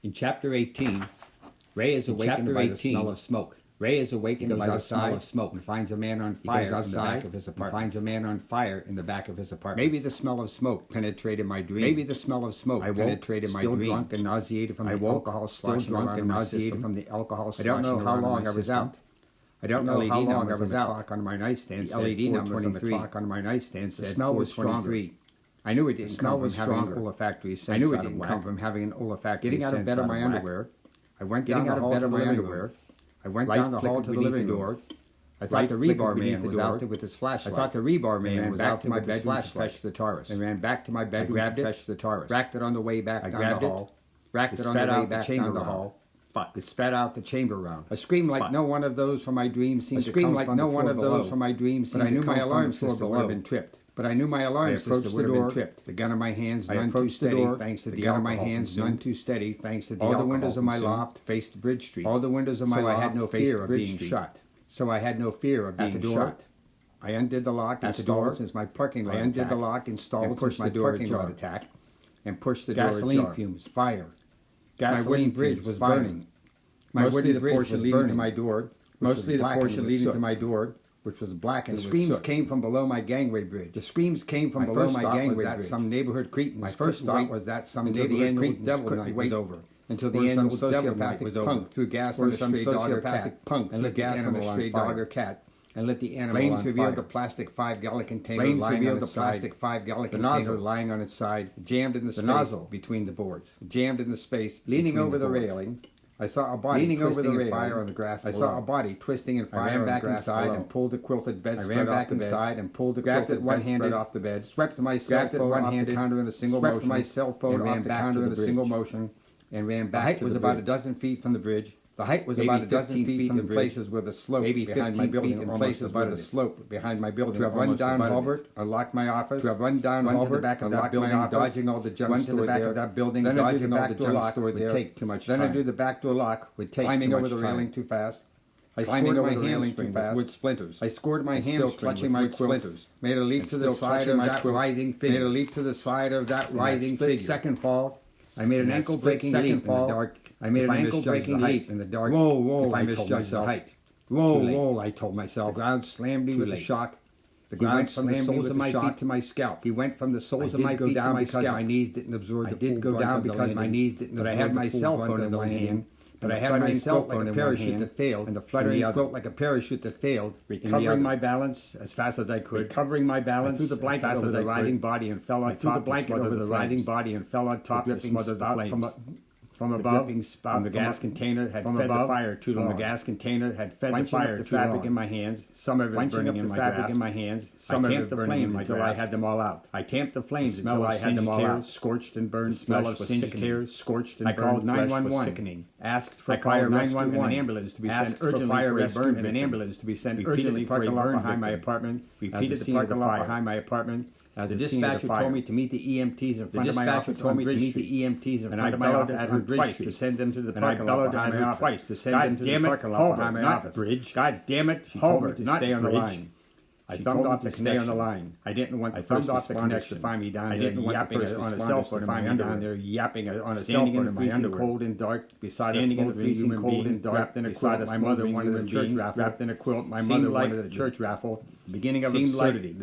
In Chapter 18, Ray is awakened by the smell of smoke. Ray is awakened by the smell of smoke and finds a man on fire in the back of his apartment. Finds a man on fire in the back of his apartment. Maybe the smell of smoke penetrated my dream. Maybe the smell of smoke penetrated my dream. Still drunk and nauseated from the alcohol. Still drunk and nauseated from the alcohol. I don't know how long I was out. I don't know how long I was out. The clock on my nightstand said 4:23. The clock on my nightstand said 4:23. The smell was stronger. I knew it didn't come from having an olfactory sense. I knew it didn't come from having an olfactory sense. Getting out of bed of my underwear. I went down out of bed of my underwear. I went down the hall to the living door. I thought the rebar man was out there with his flashlight. I thought the rebar man was out there with his flashlight. Fetched the Taurus. I ran back to my bedroom, grabbed it, fetched the Taurus. Racked it on the way back down the hall. Racked it on the way back down the hall. It spat out the chamber round. A scream like no one of those from my dreams seemed to come from the floor below. But I knew my alarm system had been tripped. But I knew my alarm system would have been tripped. The gun in my hands, none too steady, thanks to the gun in my hands, none too steady, thanks to the alcohol. All the windows of my loft faced Bridge Street. All the windows of my loft had no fear of being shot. So I had no fear of being shot. I undid the lock, installed since my parking lot attack. I undid the lock, installed since my parking lot attack, and pushed the door ajar. Gasoline fumes, fire. My wooden bridge was burning. My wooden bridge was leading to my door. Mostly the portion leading to my door, which was blackened with soot. The screams came from below my gangway bridge. The screams came from below my gangway bridge. Some neighborhood cretin. My first thought was that some neighborhood cretin devil night was over. Until the annual sociopathic punk threw gas on a stray dog or cat. And lit gas on a stray dog or cat. And lit the animal on fire. Flames revealed the plastic 5-gallon container lying on its side. The nozzle lying on its side, jammed in the space. The nozzle between the boards, jammed in the space. Leaning over the railing, I saw a body twisting in fire on the grass below. I saw a body twisting in fire on the grass below. I ran back inside and pulled the quilted bedspread off the bed. Grabbed it one-handed off the bed. Swept my cell phone off the counter in a single motion. Swept my cell phone off the counter in a single motion and ran back to the bridge. The height was about a dozen feet from the bridge. The height was about a dozen feet from the places where the slope behind my building, in places where the slope behind my building. To have run down Halbert, unlocked my office. To have run down Halbert, to the back of that building, dodging all the jump store there. Then to do the back door lock would take too much time. Then to do the back door lock would take too much time. Climbing over the railing too fast. I scored my hamstring with wood splinters. I scored my hamstring clutching my splinters. Made a leap to the side of that writhing figure. Made a leap to the side of that writhing figure. Second fall. I made an ankle-breaking leap in the dark. I made an ankle-breaking leap in the dark. Whoa, I told myself. Whoa, I told myself. The ground slammed me with a shock. The ground slammed me with a shock to my scalp. He went from the soles of my feet to my scalp. My knees didn't absorb the full brunt of the landing. I did go down because my knees didn't absorb the full brunt of the landing. But I had my cell phone in one hand. But I had my cell phone like a parachute that failed, and the fluttering quilt like a parachute that failed, recovering my balance as fast as I could, recovering my balance. I threw the blanket over the writhing body and fell on top. I threw the blanket over the writhing body and fell on top, smothered out from above. From the gas container had fed the fire too long. From the gas container had fed the fire too long. Fabric in my hands, some of it burning in my grasp. Some of it burning in my grasp. Until I had them all out. I tamped the flames until I had them all out. Scorched and burned. Smell of singed hair, scorched and burned. I called 911. Asked for fire rescue and an ambulance to be sent urgently. Fire rescue and an ambulance to be sent urgently for a burn behind my apartment. Repeated the parking lot behind my apartment. The dispatcher told me to meet the EMTs in front of my office on Bridge Street. And I bellowed at her twice to send them to the parking lot behind my office. God damn it, Halbert, not Bridge. God damn it, Halbert, not Bridge. I thumbed off the connection. Stay on the line. I didn't want the first responders to find me down there. I didn't want the first on a cell phone to find me down there yapping on a cell phone in my underwear. Cold and dark, beside a smoldering human being, wrapped in a quilt. My mother wanted a church raffle. Wrapped in a quilt. My mother wanted a church raffle. Beginning of absurdity.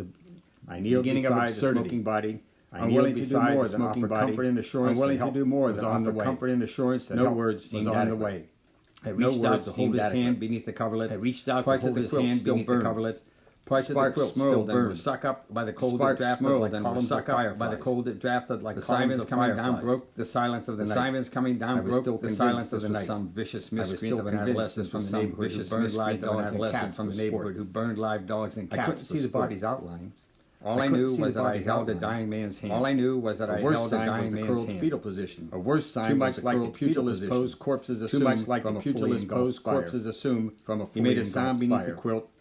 I kneeled beside the smoking body. I kneeled beside the smoking body. Comfort and assurance. Unwilling to do more than offer comfort and assurance that no words seemed on the way. I reached out to hold his hand beneath the coverlet. I reached out to hold his hand beneath the coverlet. Parts of the quilt still burned. Suck up by the cold that drafted like columns of fire. By the cold that drafted like columns of fire. The sirens coming down broke the silence of the night. The sirens coming down broke the silence of the night. Some vicious miscreant of an adolescent from the neighborhood who burned live dogs and cats from the neighborhood who burned live dogs and cats. I couldn't see the body's outline. All I knew was that I held a dying man's hand. All I knew was that I held a dying man's hand. Fetal position. A worse sign was the curled pugilist pose corpses assumed. Too much like the pugilist pose corpses assumed from a fully engulfed fire. He made a sound beneath the quilt.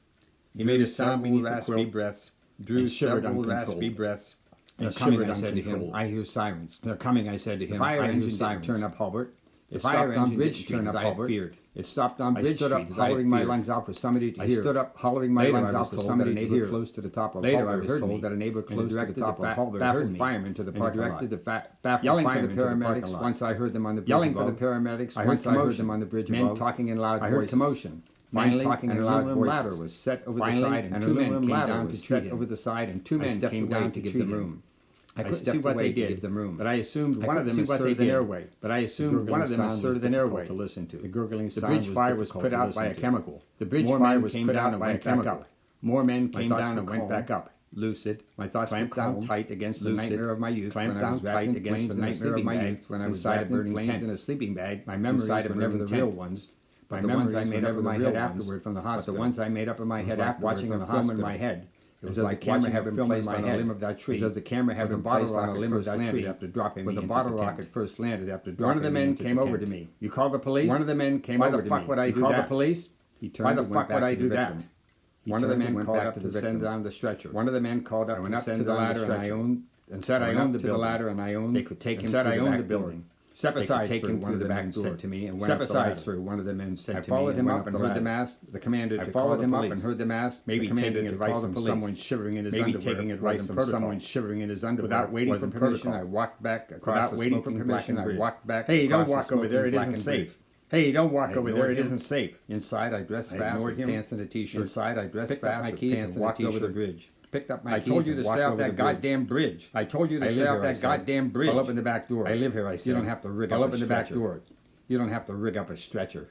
He made a sound beneath the quilt, breaths, drew several raspy breaths, and shivered. I said to him, I hear sirens. They're coming, I said to him. Fire engine didn't turn up, Halbert. The fire engine didn't turn up, Albert. It stopped on Bridge Street. I stood up, hollowing my lungs out for somebody to hear. I stood up, hollowing my lungs out for somebody to hear. Close to the top of Later, I was told that a neighbor close to the top of Hulbert baffled firemen to the parking lot. Directed the baffled firemen to the paramedics once I heard them on the bridge above. Yelling for the paramedics once I heard them on the bridge above. Men talking in loud voices. I heard commotion. Finally, talking in loud voices. Ladder was set over the side, and two men came down to set over the side, and two men came down to give them room. I couldn't see what they did, but I assumed one of them asserted an airway. But I assumed one of them asserted an airway to listen to. The gurgling sound. The bridge fire was put out by a chemical. The bridge fire was put out by a chemical. More men came down and went back up. Lucid. My thoughts clamped down tight against the nightmare of my youth. Clamped down tight against the nightmare of my youth when I was inside a burning tent in a sleeping bag. My memories were never the real ones. But the ones I made up in my head afterward from the hospital. The ones I made up in my head after watching a film in my head. It was like the camera had been placed on a limb of that tree. As if the camera had been placed on a limb of that tree after dropping me into the tent. When the bottle rocket first landed after dropping me into the tent. One of the men came over to me. You called the police? One of the men came over to me. Why the fuck would I do that? You called the police? He turned and went back to the victim. One of the men called up to send down the stretcher. One of the men called up to send the ladder and said I owned the building. They could take him through the building. Step aside, sir, one of the men said to me, and went up the ladder. Step aside, sir, one of the men said to me. I followed him up and heard the mask. The commander to call the police. I followed him up and heard the mask. Maybe taking advice from someone shivering in his underwear. Maybe taking advice from someone shivering in his underwear. Without waiting for permission, I walked back across the smoking black and bridge. Hey, don't walk over there. It isn't safe. Hey, don't walk over there. It isn't safe. Inside, I dressed fast with pants and a t-shirt. Inside, I dressed fast with pants and walked over the bridge. Picked up my keys. I told you to stay off that goddamn bridge. I told you to stay off that goddamn bridge. Pull up in the back door. I live here, I said. You don't have to rig up a stretcher. You don't have to rig up a stretcher.